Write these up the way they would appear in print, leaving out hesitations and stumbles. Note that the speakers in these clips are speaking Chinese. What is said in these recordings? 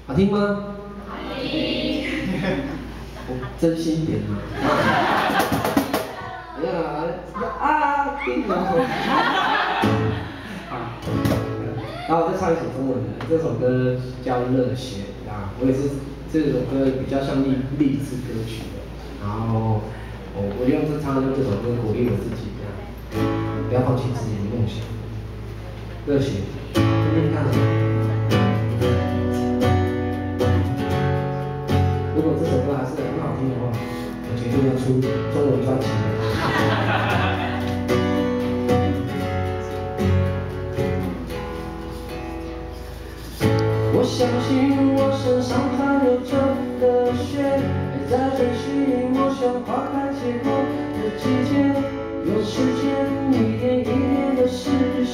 好听吗？好听。我真心点啊。哎呀，听了。好，然后我再唱一首中文的，这首歌叫《热血》啊，我也是这首歌比较像励志歌曲的，然后我用这首歌鼓励我自己，这样不要放弃自己的梦想。热血，听听看。如果这首歌还是很好听的话，我决定要出中文专辑了。我相信我身上还流着的血，还在追寻梦想花开结果的季节，有时间一点一点的实现。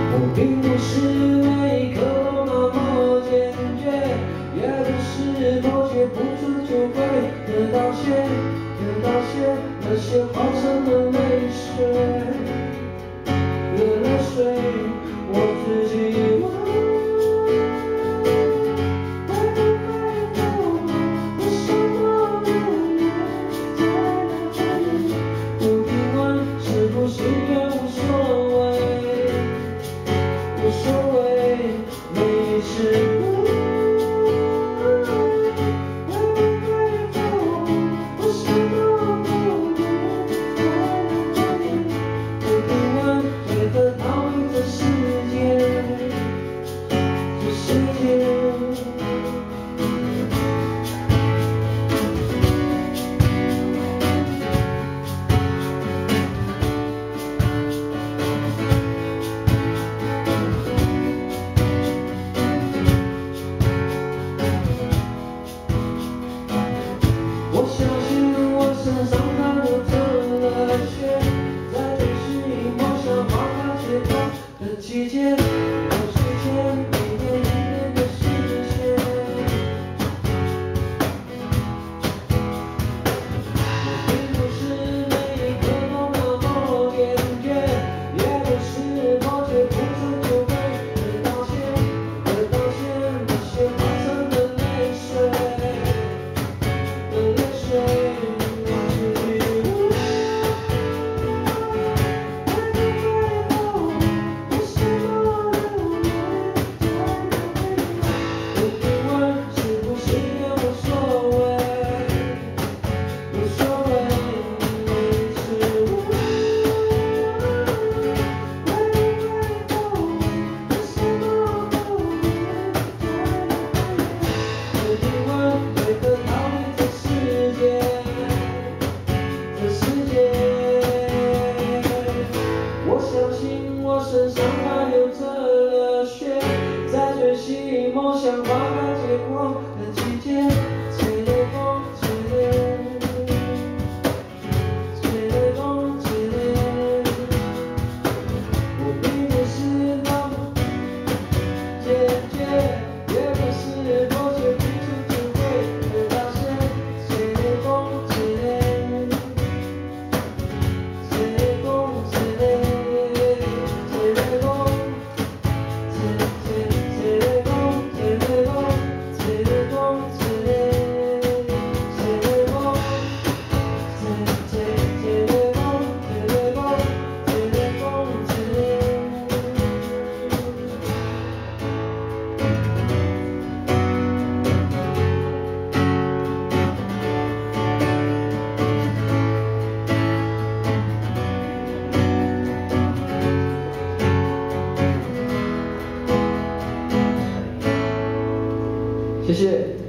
我并不是每一刻都那么坚决，也不是妥协不出就会得到些那些化成了泪水。泪水，我自己问，会不会有我什么能力才能证明？不必问是不是也无所谓，无所谓，没事。我相信我身上还流着热血，在追寻梦想花开结果的季节，有时间一点一点的实现。我并不是每一刻都那么坚决，也不是妥协不出就会得到些那些化成的泪水。我身上还流着热血，在追寻梦想花开结果的季节，吹的风，吹的，吹的风，吹的。我并不是那么坚决，也不是妥协不出就会得到些，吹的风，吹的，吹的风，吹的。谢谢。